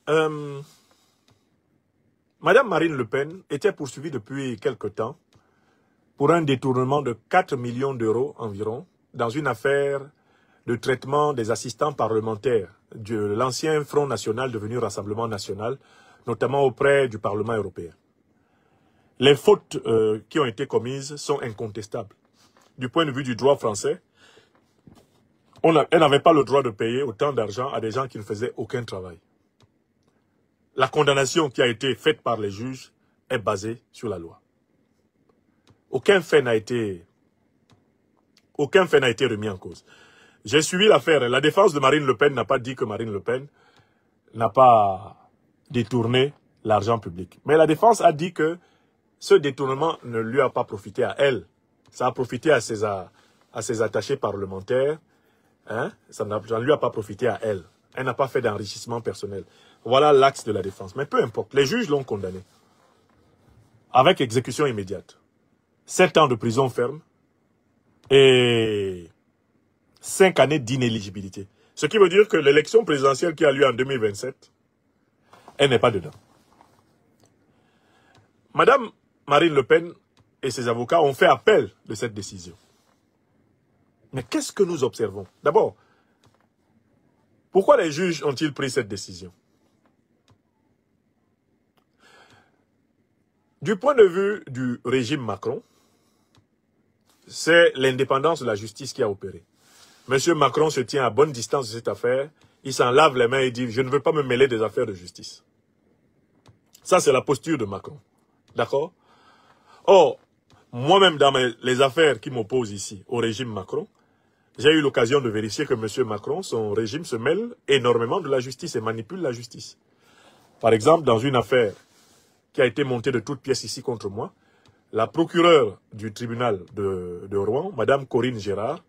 Madame Marine Le Pen était poursuivie depuis quelque temps pour un détournement de 4 millions d'euros environ dans une affaire de traitement des assistants parlementaires de l'ancien Front National devenu Rassemblement National, notamment auprès du Parlement européen. Les fautes qui ont été commises sont incontestables. Du point de vue du droit français, elle n'avait pas le droit de payer autant d'argent à des gens qui ne faisaient aucun travail. La condamnation qui a été faite par les juges est basée sur la loi. Aucun fait n'a été remis en cause. J'ai suivi l'affaire. La défense de Marine Le Pen n'a pas dit que Marine Le Pen n'a pas détourné l'argent public. Mais la défense a dit que ce détournement ne lui a pas profité à elle. Ça a profité à ses attachés parlementaires. Hein? Ça ne lui a pas profité à elle. Elle n'a pas fait d'enrichissement personnel. Voilà l'axe de la défense. Mais peu importe. Les juges l'ont condamné. Avec exécution immédiate. 7 ans de prison ferme. Et 5 années d'inéligibilité. Ce qui veut dire que l'élection présidentielle qui a lieu en 2027, elle n'est pas dedans. Madame Marine Le Pen et ses avocats ont fait appel de cette décision. Mais qu'est-ce que nous observons? D'abord, pourquoi les juges ont-ils pris cette décision? Du point de vue du régime Macron, c'est l'indépendance de la justice qui a opéré. Monsieur Macron se tient à bonne distance de cette affaire. Il s'en lave les mains et dit « Je ne veux pas me mêler des affaires de justice ». Ça, c'est la posture de Macron. D'accord? Or, moi-même, dans les affaires qui m'opposent ici au régime Macron, j'ai eu l'occasion de vérifier que M. Macron, son régime se mêle énormément de la justice et manipule la justice. Par exemple, dans une affaire qui a été montée de toutes pièces ici contre moi, la procureure du tribunal de Rouen, Mme Corinne Gérard,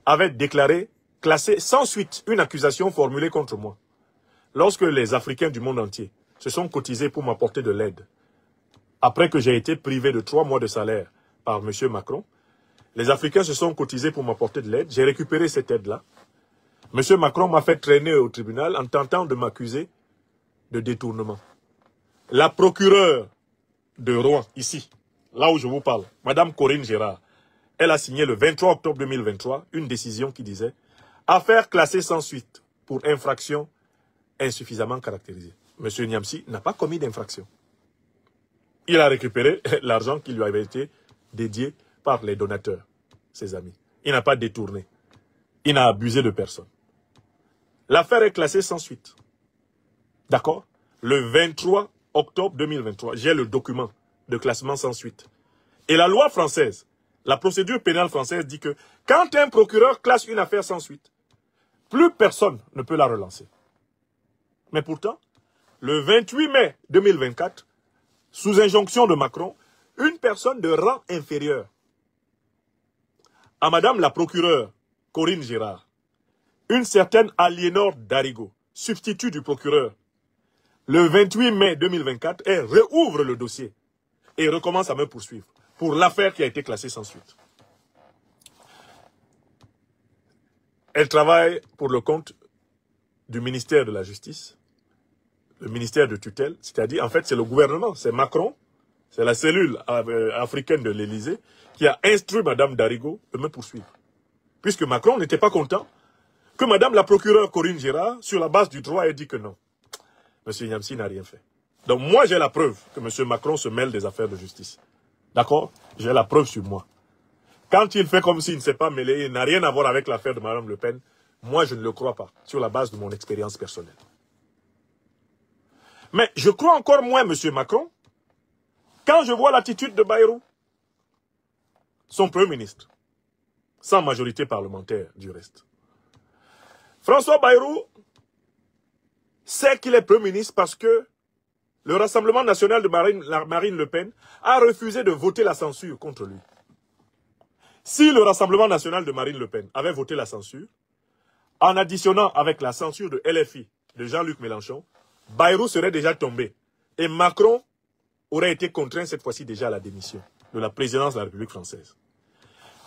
avait déclaré, classé sans suite, une accusation formulée contre moi. Lorsque les Africains du monde entier se sont cotisés pour m'apporter de l'aide, après que j'ai été privé de 3 mois de salaire par M. Macron, les Africains se sont cotisés pour m'apporter de l'aide. J'ai récupéré cette aide-là. M. Macron m'a fait traîner au tribunal en tentant de m'accuser de détournement. La procureure de Rouen, ici, là où je vous parle, Mme Corinne Gérard, elle a signé le 23 octobre 2023 une décision qui disait « Affaire classée sans suite pour infraction insuffisamment caractérisée ». M. Niamsi n'a pas commis d'infraction. Il a récupéré l'argent qui lui avait été dédié par les donateurs, ses amis. Il n'a pas détourné. Il n'a abusé de personne. L'affaire est classée sans suite. D'accord? Le 23 octobre 2023, j'ai le document de classement sans suite. Et la loi française, la procédure pénale française dit que quand un procureur classe une affaire sans suite, plus personne ne peut la relancer. Mais pourtant, le 28 mai 2024, sous injonction de Macron, une personne de rang inférieur à Madame la procureure Corinne Gérard, une certaine Aliénor Darigo, substitut du procureur, le 28 mai 2024, elle réouvre le dossier et recommence à me poursuivre pour l'affaire qui a été classée sans suite. Elle travaille pour le compte du ministère de la Justice, le ministère de tutelle, c'est-à-dire, en fait, c'est le gouvernement, c'est Macron, c'est la cellule africaine de l'Élysée qui a instruit Mme Darigo de me poursuivre. Puisque Macron n'était pas content que Mme la procureure Corinne Gérard, sur la base du droit, ait dit que non. M. Niamsi n'a rien fait. Donc moi, j'ai la preuve que M. Macron se mêle des affaires de justice. D'accord? J'ai la preuve sur moi. Quand il fait comme s'il ne s'est pas mêlé, il n'a rien à voir avec l'affaire de Mme Le Pen, moi, je ne le crois pas, sur la base de mon expérience personnelle. Mais je crois encore moins M. Macron quand je vois l'attitude de Bayrou, son Premier ministre, sans majorité parlementaire du reste. François Bayrou sait qu'il est Premier ministre parce que le Rassemblement national de Marine Le Pen a refusé de voter la censure contre lui. Si le Rassemblement national de Marine Le Pen avait voté la censure, en additionnant avec la censure de LFI, de Jean-Luc Mélenchon, Bayrou serait déjà tombé. Et Macron aurait été contraint cette fois-ci déjà à la démission de la présidence de la République française.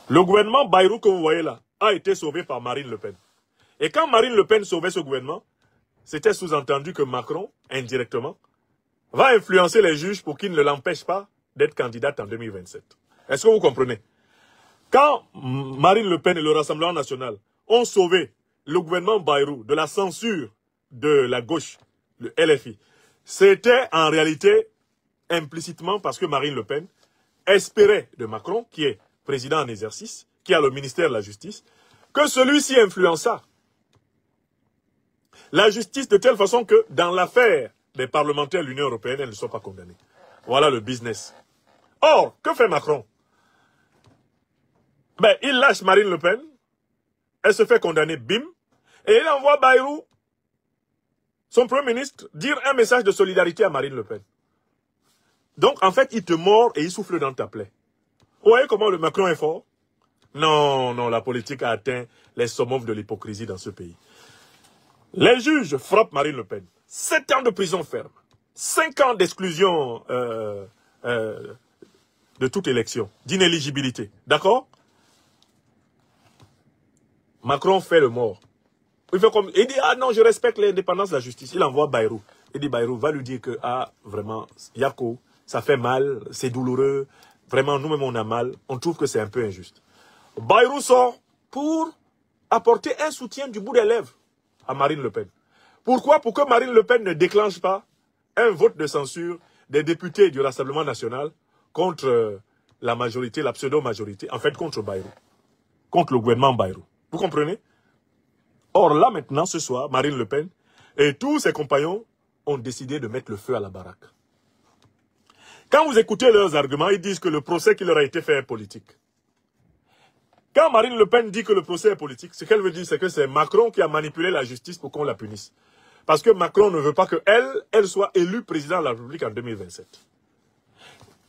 Le gouvernement Bayrou que vous voyez là a été sauvé par Marine Le Pen. Et quand Marine Le Pen sauvait ce gouvernement, c'était sous-entendu que Macron, indirectement, va influencer les juges pour qu'ils ne l'empêchent pas d'être candidate en 2027. Est-ce que vous comprenez? Quand Marine Le Pen et le Rassemblement national ont sauvé le gouvernement Bayrou de la censure de la gauche, le LFI, c'était en réalité implicitement parce que Marine Le Pen espérait de Macron, qui est président en exercice, qui a le ministère de la Justice, que celui-ci influença la justice de telle façon que dans l'affaire des parlementaires de l'Union européenne, elles ne sont pas condamnées. Voilà le business. Or, que fait Macron? Ben, il lâche Marine Le Pen, elle se fait condamner, bim, et il envoie Bayrou, son premier ministre, dire un message de solidarité à Marine Le Pen. Donc, en fait, il te mord et il souffle dans ta plaie. Vous voyez comment le Macron est fort? Non, non, la politique a atteint les summums de l'hypocrisie dans ce pays. Les juges frappent Marine Le Pen. 7 ans de prison ferme. 5 ans d'exclusion de toute élection, d'inéligibilité. D'accord? Macron fait le mort. Il dit, ah non, je respecte l'indépendance de la justice. Il envoie Bayrou. Il dit, Bayrou va lui dire que, ah, vraiment, Yako, ça fait mal, c'est douloureux. Vraiment, nous-mêmes, on a mal. On trouve que c'est un peu injuste. Bayrou sort pour apporter un soutien du bout des lèvres à Marine Le Pen. Pourquoi? Pour que Marine Le Pen ne déclenche pas un vote de censure des députés du Rassemblement national contre la majorité, la pseudo-majorité, en fait contre Bayrou, contre le gouvernement Bayrou. Vous comprenez? Or là maintenant, ce soir, Marine Le Pen et tous ses compagnons ont décidé de mettre le feu à la baraque. Quand vous écoutez leurs arguments, ils disent que le procès qui leur a été fait est politique. Quand Marine Le Pen dit que le procès est politique, ce qu'elle veut dire, c'est que c'est Macron qui a manipulé la justice pour qu'on la punisse. Parce que Macron ne veut pas qu'elle soit élue président de la République en 2027.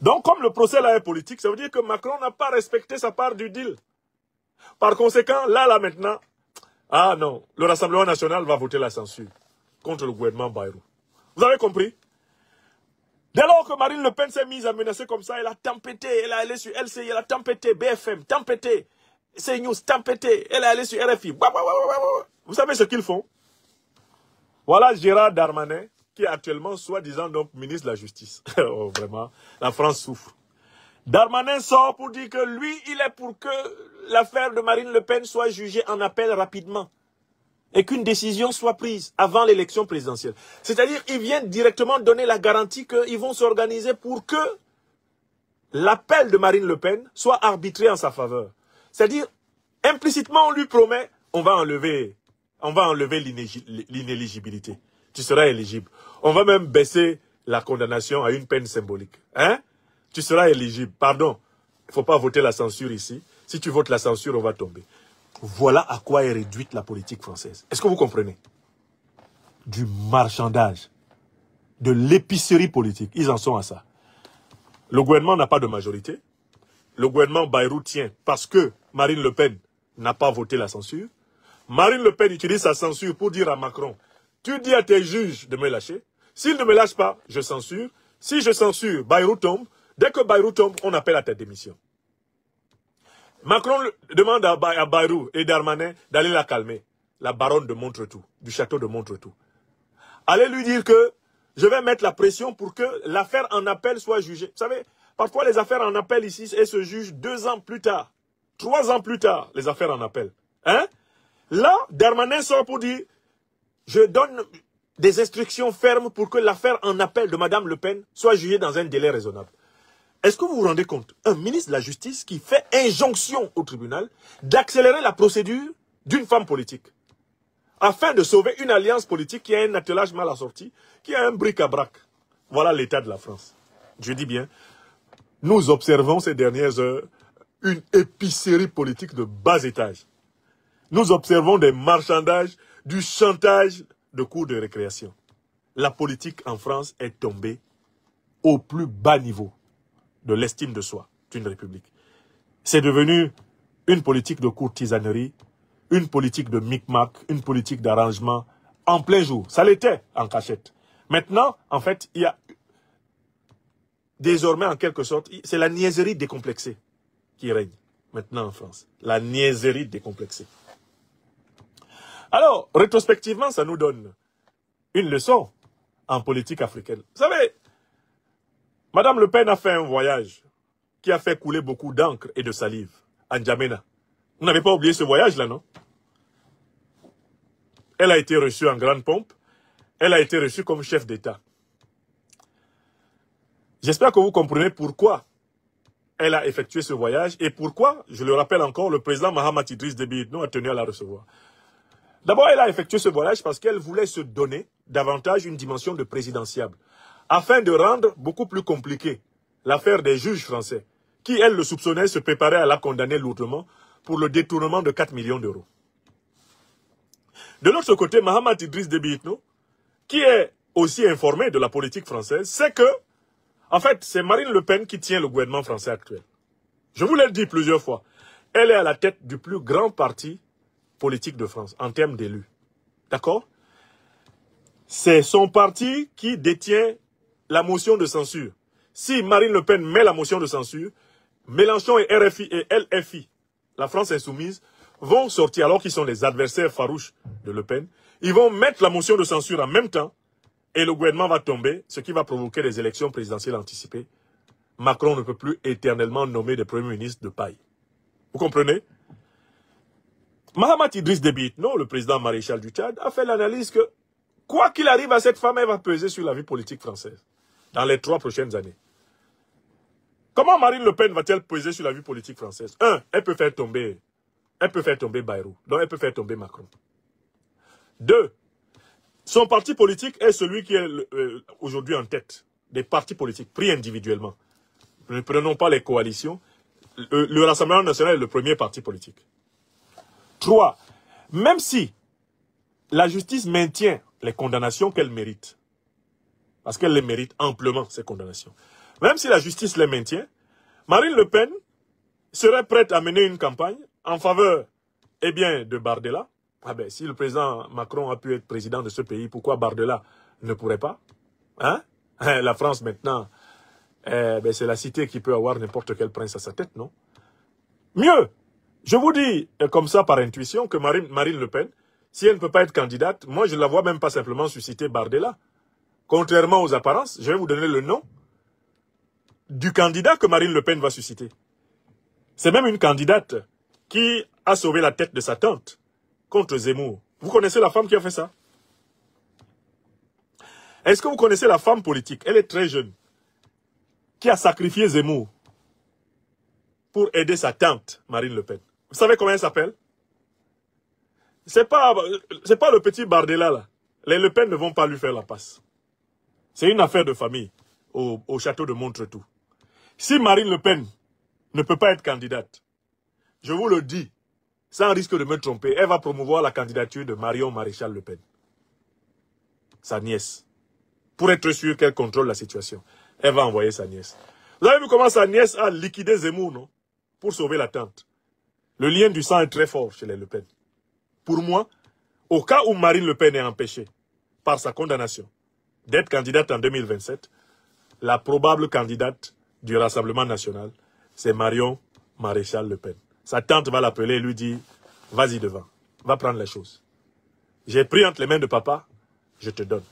Donc, comme le procès là est politique, ça veut dire que Macron n'a pas respecté sa part du deal. Par conséquent, là maintenant, ah non, le Rassemblement national va voter la censure contre le gouvernement Bayrou. Vous avez compris? Dès lors que Marine Le Pen s'est mise à menacer comme ça, elle a tempêté, elle est allée sur LCI, elle a tempêté, BFM, tempêté, CNews, tempêté, elle est allée sur RFI. Vous savez ce qu'ils font? Voilà Gérard Darmanin, qui est actuellement soi-disant donc ministre de la Justice. Oh, vraiment, la France souffre. Darmanin sort pour dire que lui, il est pour que l'affaire de Marine Le Pen soit jugée en appel rapidement et qu'une décision soit prise avant l'élection présidentielle. C'est-à-dire qu'il vient directement donner la garantie qu'ils vont s'organiser pour que l'appel de Marine Le Pen soit arbitré en sa faveur. C'est-à-dire, implicitement, on lui promet, on va enlever l'inéligibilité. Tu seras éligible. On va même baisser la condamnation à une peine symbolique. Hein? Tu seras éligible. Pardon, il ne faut pas voter la censure ici. Si tu votes la censure, on va tomber. Voilà à quoi est réduite la politique française. Est-ce que vous comprenez? Du marchandage, de l'épicerie politique. Ils en sont à ça. Le gouvernement n'a pas de majorité. Le gouvernement Bayrou tient parce que Marine Le Pen n'a pas voté la censure. Marine Le Pen utilise sa censure pour dire à Macron, tu dis à tes juges de me lâcher. S'ils ne me lâchent pas, je censure. Si je censure, Bayrou tombe. Dès que Bayrou tombe, on appelle à ta démission. Macron demande à Bayrou et Darmanin d'aller la calmer. La baronne de Montretout, du château de Montretout. Allez lui dire que je vais mettre la pression pour que l'affaire en appel soit jugée. Vous savez, parfois les affaires en appel ici, elles se jugent 2 ans plus tard. 3 ans plus tard, les affaires en appel. Hein? Là, Darmanin sort pour dire, je donne des instructions fermes pour que l'affaire en appel de Mme Le Pen soit jugée dans un délai raisonnable. Est-ce que vous vous rendez compte? Un ministre de la Justice qui fait injonction au tribunal d'accélérer la procédure d'une femme politique afin de sauver une alliance politique qui a un attelage mal assorti, qui a un bric-à-brac. Voilà l'état de la France. Je dis bien, nous observons ces dernières heures une épicerie politique de bas étage. Nous observons des marchandages, du chantage de cours de récréation. La politique en France est tombée au plus bas niveau de l'estime de soi d'une république. C'est devenu une politique de courtisanerie, une politique de micmac, une politique d'arrangement en plein jour. Ça l'était en cachette. Maintenant, en fait, il y a désormais, en quelque sorte, c'est la niaiserie décomplexée qui règne maintenant en France. La niaiserie décomplexée. Alors, rétrospectivement, ça nous donne une leçon en politique africaine. Vous savez, Madame Le Pen a fait un voyage qui a fait couler beaucoup d'encre et de salive à N'Djamena. Vous n'avez pas oublié ce voyage-là, non? Elle a été reçue en grande pompe. Elle a été reçue comme chef d'État. J'espère que vous comprenez pourquoi elle a effectué ce voyage et pourquoi, je le rappelle encore, le président Mahamat Idriss Déby Itno a tenu à la recevoir. D'abord, elle a effectué ce voyage parce qu'elle voulait se donner davantage une dimension de présidentiable, afin de rendre beaucoup plus compliqué l'affaire des juges français, qui, elle, le soupçonnait, se préparaient à la condamner lourdement pour le détournement de 4 millions d'euros. De l'autre côté, Mahamat Idriss Déby Itno, qui est aussi informé de la politique française, sait que, en fait, c'est Marine Le Pen qui tient le gouvernement français actuel. Je vous l'ai dit plusieurs fois, elle est à la tête du plus grand parti politique de France, en termes d'élus. D'accord? C'est son parti qui détient la motion de censure. Si Marine Le Pen met la motion de censure, Mélenchon et RFI et LFI, la France Insoumise, vont sortir, alors qu'ils sont les adversaires farouches de Le Pen, ils vont mettre la motion de censure en même temps, et le gouvernement va tomber, ce qui va provoquer des élections présidentielles anticipées. Macron ne peut plus éternellement nommer des premiers ministres de paille. Vous comprenez? Mahamat Idriss Déby Itno, le président maréchal du Tchad, a fait l'analyse que, quoi qu'il arrive à cette femme, elle va peser sur la vie politique française dans les 3 prochaines années. Comment Marine Le Pen va-t-elle peser sur la vie politique française? Elle peut faire tomber Bayrou, donc elle peut faire tomber Macron. 2, son parti politique est celui qui est aujourd'hui en tête des partis politiques, pris individuellement. Ne prenons pas les coalitions. Le Rassemblement national est le premier parti politique. 3, même si la justice maintient les condamnations qu'elle mérite, parce qu'elle les mérite amplement, ces condamnations, même si la justice les maintient, Marine Le Pen serait prête à mener une campagne en faveur, eh bien, de Bardella. Ah ben, si le président Macron a pu être président de ce pays, pourquoi Bardella ne pourrait pas? Hein? La France, maintenant, ben, c'est la cité qui peut avoir n'importe quel prince à sa tête, non? Mieux, je vous dis, comme ça, par intuition, que Marine Le Pen, si elle ne peut pas être candidate, moi, je ne la vois même pas simplement susciter Bardella. Contrairement aux apparences, je vais vous donner le nom du candidat que Marine Le Pen va susciter. C'est même une candidate qui a sauvé la tête de sa tante contre Zemmour. Vous connaissez la femme qui a fait ça? Est-ce que vous connaissez la femme politique? Elle est très jeune, qui a sacrifié Zemmour pour aider sa tante, Marine Le Pen. Vous savez comment elle s'appelle? C'est pas le petit Bardella, là. Les Le Pen ne vont pas lui faire la passe. C'est une affaire de famille au château de Montretout. Si Marine Le Pen ne peut pas être candidate, je vous le dis, sans risque de me tromper, elle va promouvoir la candidature de Marion Maréchal Le Pen, sa nièce, pour être sûr qu'elle contrôle la situation. Elle va envoyer sa nièce. Vous avez vu comment sa nièce a liquidé Zemmour, non? Pour sauver la tante. Le lien du sang est très fort chez les Le Pen. Pour moi, au cas où Marine Le Pen est empêchée par sa condamnation d'être candidate en 2027, la probable candidate du Rassemblement national, c'est Marion Maréchal Le Pen. Sa tante va l'appeler et lui dire, vas-y devant, va prendre les choses. J'ai pris entre les mains de papa, je te donne.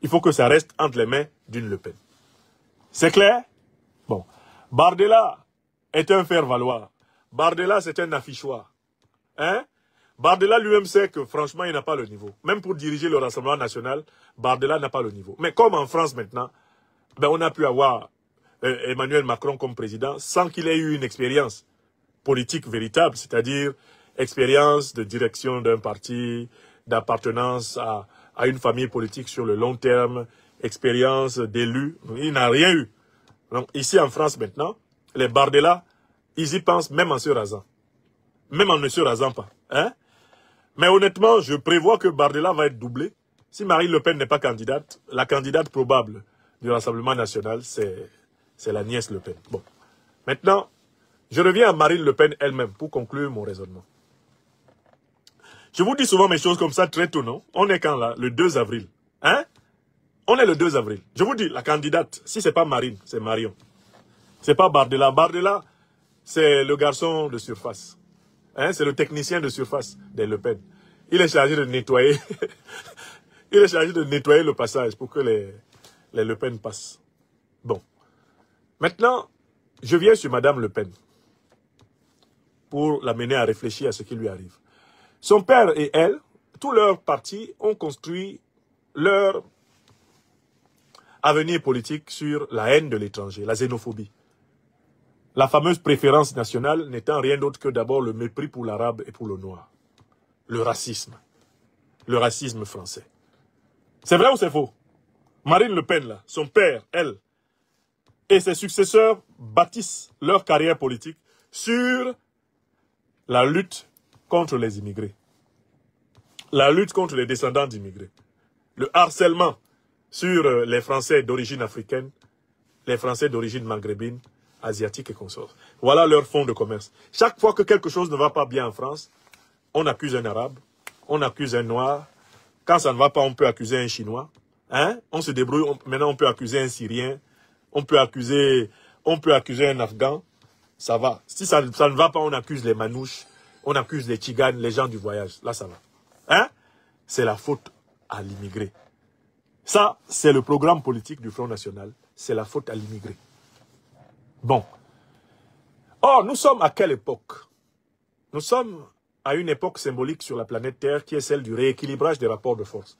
Il faut que ça reste entre les mains d'une Le Pen. C'est clair? Bon. Bardella est un faire-valoir. Bardella, c'est un affichoir. Hein? Bardella lui-même sait que franchement, il n'a pas le niveau. Même pour diriger le Rassemblement national, Bardella n'a pas le niveau. Mais comme en France maintenant, ben, on a pu avoir Emmanuel Macron comme président sans qu'il ait eu une expérience politique véritable, c'est-à-dire expérience de direction d'un parti, d'appartenance à une famille politique sur le long terme, expérience d'élu. Il n'a rien eu. Donc ici en France maintenant, les Bardella, ils y pensent même en se rasant. Même en ne se rasant pas. Hein? Mais honnêtement, je prévois que Bardella va être doublé. Si Marine Le Pen n'est pas candidate, la candidate probable du Rassemblement national, c'est la nièce Le Pen. Bon. Maintenant, je reviens à Marine Le Pen elle-même pour conclure mon raisonnement. Je vous dis souvent mes choses comme ça très tôt, non? On est quand là? Le 2 avril. Hein? On est le 2 avril. Je vous dis, la candidate, si c'est pas Marine, c'est Marion. C'est pas Bardella. Bardella, c'est le garçon de surface. Hein? C'est le technicien de surface des Le Pen. Il est chargé de nettoyer. Il est chargé de nettoyer le passage pour que les Le Pen passent. Bon. Maintenant, je viens sur Madame Le Pen pour l'amener à réfléchir à ce qui lui arrive. Son père et elle, tous leurs partis ont construit leur avenir politique sur la haine de l'étranger, la xénophobie. La fameuse préférence nationale n'étant rien d'autre que d'abord le mépris pour l'arabe et pour le noir. Le racisme français. C'est vrai ou c'est faux? Marine Le Pen, là, son père, elle, et ses successeurs bâtissent leur carrière politique sur la lutte contre les immigrés. La lutte contre les descendants d'immigrés. Le harcèlement sur les Français d'origine africaine, les Français d'origine maghrébine, asiatique et consorts. Voilà leur fonds de commerce. Chaque fois que quelque chose ne va pas bien en France, on accuse un arabe, on accuse un noir. Quand ça ne va pas, on peut accuser un chinois. Hein? On se débrouille. Maintenant, on peut accuser un Syrien. On peut accuser un Afghan. Ça va. Si ça ne va pas, on accuse les Manouches. On accuse les Tchiganes, les gens du voyage. Là, ça va. Hein? C'est la faute à l'immigré. Ça, c'est le programme politique du Front National. C'est la faute à l'immigré. Bon. Or, nous sommes à quelle époque? Nous sommes à une époque symbolique sur la planète Terre qui est celle du rééquilibrage des rapports de force.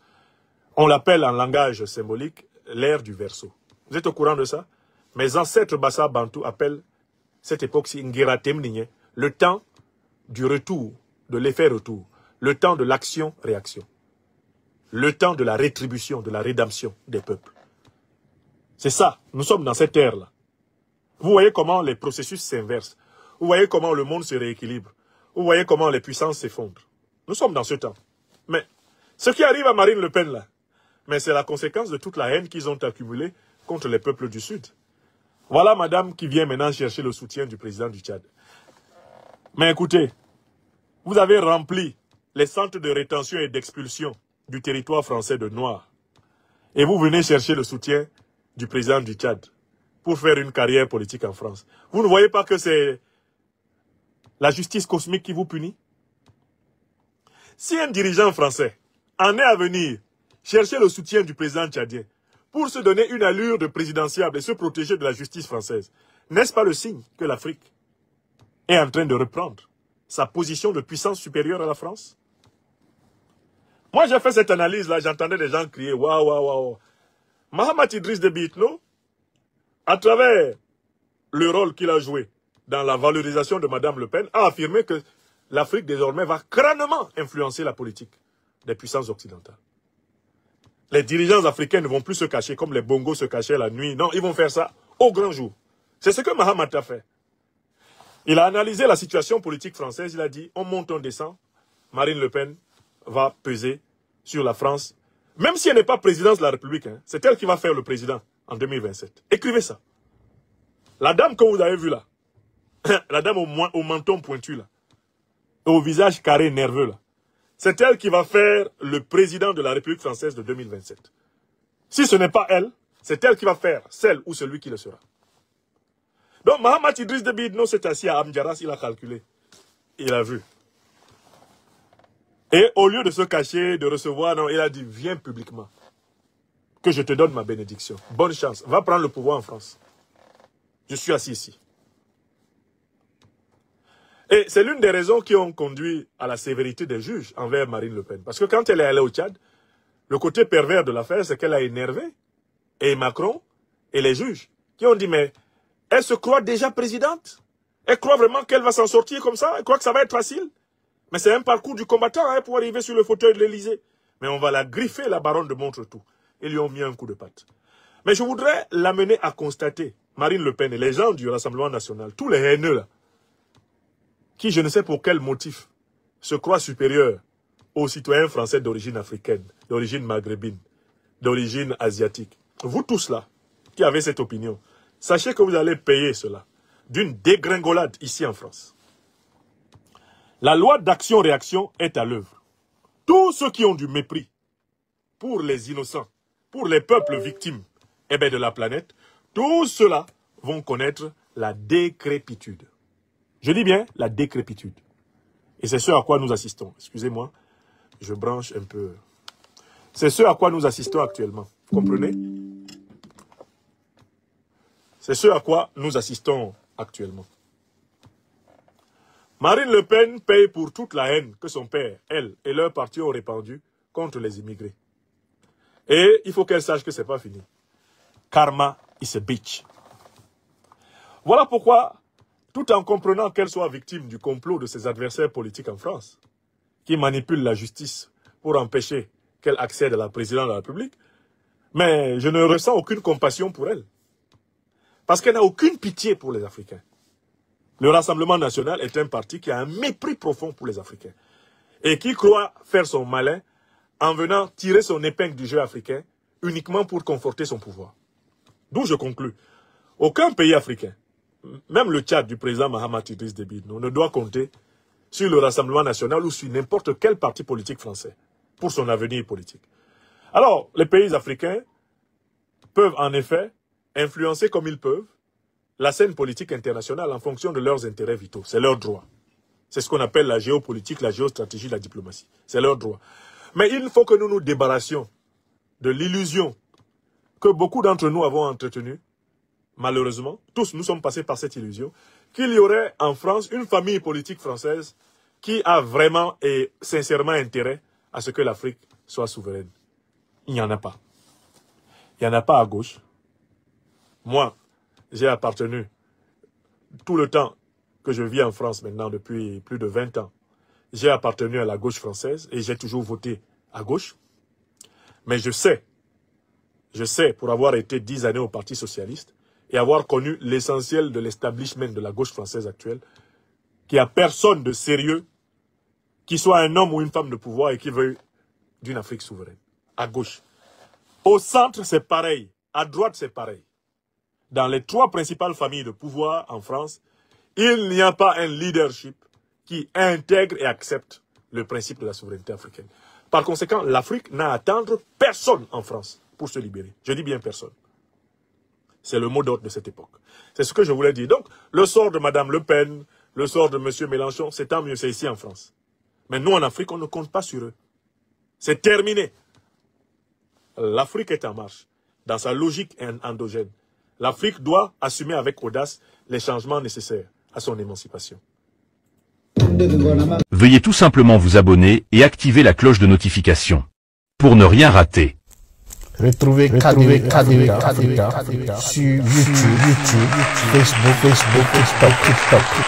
On l'appelle en langage symbolique l'ère du Verseau. Vous êtes au courant de ça? Mes ancêtres Bassa Bantou appellent cette époque-ci Ngera Temnigne, le temps du retour, de l'effet retour, le temps de l'action-réaction, le temps de la rétribution, de la rédemption des peuples. C'est ça, nous sommes dans cette ère-là. Vous voyez comment les processus s'inversent. Vous voyez comment le monde se rééquilibre. Vous voyez comment les puissances s'effondrent. Nous sommes dans ce temps. Mais ce qui arrive à Marine Le Pen là, mais c'est la conséquence de toute la haine qu'ils ont accumulée contre les peuples du Sud. Voilà madame qui vient maintenant chercher le soutien du président du Tchad. Mais écoutez, vous avez rempli les centres de rétention et d'expulsion du territoire français de Noirs. Et vous venez chercher le soutien du président du Tchad pour faire une carrière politique en France. Vous ne voyez pas que c'est la justice cosmique qui vous punit? Si un dirigeant français en est à venir chercher le soutien du président tchadien pour se donner une allure de présidentiable et se protéger de la justice française, n'est-ce pas le signe que l'Afrique est en train de reprendre sa position de puissance supérieure à la France? Moi, j'ai fait cette analyse-là, j'entendais des gens crier « Waouh, waouh, waouh ». Mahamat Idriss Déby Itno, à travers le rôle qu'il a joué dans la valorisation de Madame Le Pen, a affirmé que l'Afrique désormais va crânement influencer la politique des puissances occidentales. Les dirigeants africains ne vont plus se cacher comme les bongos se cachaient la nuit. Non, ils vont faire ça au grand jour. C'est ce que Mahamat a fait. Il a analysé la situation politique française. Il a dit, on monte, on descend. Marine Le Pen va peser sur la France. Même si elle n'est pas présidente de la République, hein, c'est elle qui va faire le président en 2027. Écrivez ça. La dame que vous avez vue là, la dame au menton pointu là, et au visage carré nerveux là, c'est elle qui va faire le président de la République française de 2027. Si ce n'est pas elle, c'est elle qui va faire celle ou celui qui le sera. Donc Mahamat Idriss Déby Itno s'est assis à Amdjaras, il a calculé. Il a vu. Et au lieu de se cacher, de recevoir, non, il a dit, viens publiquement. Que je te donne ma bénédiction. Bonne chance. Va prendre le pouvoir en France. Je suis assis ici. Et c'est l'une des raisons qui ont conduit à la sévérité des juges envers Marine Le Pen. Parce que quand elle est allée au Tchad, le côté pervers de l'affaire, c'est qu'elle a énervé et Macron et les juges qui ont dit, mais elle se croit déjà présidente. Elle croit vraiment qu'elle va s'en sortir comme ça. Elle croit que ça va être facile. Mais c'est un parcours du combattant hein, pour arriver sur le fauteuil de l'Élysée. Mais on va la griffer, la baronne de Montretout. Ils lui ont mis un coup de patte. Mais je voudrais l'amener à constater, Marine Le Pen et les gens du Rassemblement national, tous les haineux là, qui, je ne sais pour quel motif, se croient supérieurs aux citoyens français d'origine africaine, d'origine maghrébine, d'origine asiatique. Vous tous là, qui avez cette opinion, sachez que vous allez payer cela d'une dégringolade ici en France. La loi d'action-réaction est à l'œuvre. Tous ceux qui ont du mépris pour les innocents, pour les peuples victimes de la planète, tous ceux-là vont connaître la décrépitude. Je dis bien la décrépitude. Et c'est ce à quoi nous assistons. Excusez-moi, je branche un peu. C'est ce à quoi nous assistons actuellement. Vous comprenez? C'est ce à quoi nous assistons actuellement. Marine Le Pen paye pour toute la haine que son père, elle et leur parti ont répandue contre les immigrés. Et il faut qu'elle sache que ce n'est pas fini. Karma is a bitch. Voilà pourquoi, tout en comprenant qu'elle soit victime du complot de ses adversaires politiques en France, qui manipulent la justice pour empêcher qu'elle accède à la présidence de la République, mais je ne ressens aucune compassion pour elle. Parce qu'elle n'a aucune pitié pour les Africains. Le Rassemblement national est un parti qui a un mépris profond pour les Africains. Et qui croit faire son malin en venant tirer son épingle du jeu africain uniquement pour conforter son pouvoir. D'où je conclus. Aucun pays africain, même le Tchad du président Mahamat Idriss Déby Itno, ne doit compter sur le Rassemblement national ou sur n'importe quel parti politique français pour son avenir politique. Alors, les pays africains peuvent en effet influencer comme ils peuvent la scène politique internationale en fonction de leurs intérêts vitaux. C'est leur droit. C'est ce qu'on appelle la géopolitique, la géostratégie, la diplomatie. C'est leur droit. Mais il faut que nous nous débarrassions de l'illusion que beaucoup d'entre nous avons entretenue, malheureusement, tous nous sommes passés par cette illusion, qu'il y aurait en France une famille politique française qui a vraiment et sincèrement intérêt à ce que l'Afrique soit souveraine. Il n'y en a pas. Il n'y en a pas à gauche. Moi, j'ai appartenu tout le temps que je vis en France maintenant depuis plus de 20 ans. J'ai appartenu à la gauche française et j'ai toujours voté à gauche. Mais je sais, pour avoir été 10 années au Parti socialiste et avoir connu l'essentiel de l'establishment de la gauche française actuelle, qu'il n'y a personne de sérieux qui soit un homme ou une femme de pouvoir et qui veuille d'une Afrique souveraine. À gauche. Au centre, c'est pareil. À droite, c'est pareil. Dans les trois principales familles de pouvoir en France, il n'y a pas un leadership qui intègre et accepte le principe de la souveraineté africaine. Par conséquent, l'Afrique n'a à attendre personne en France pour se libérer. Je dis bien personne. C'est le mot d'ordre de cette époque. C'est ce que je voulais dire. Donc, le sort de Mme Le Pen, le sort de M. Mélenchon, c'est tant mieux, c'est ici en France. Mais nous, en Afrique, on ne compte pas sur eux. C'est terminé. L'Afrique est en marche, dans sa logique endogène. L'Afrique doit assumer avec audace les changements nécessaires à son émancipation. Veuillez tout simplement vous abonner et activer la cloche de notification pour ne rien rater. Retrouvez KDV Africa sur YouTube, Facebook, TikTok.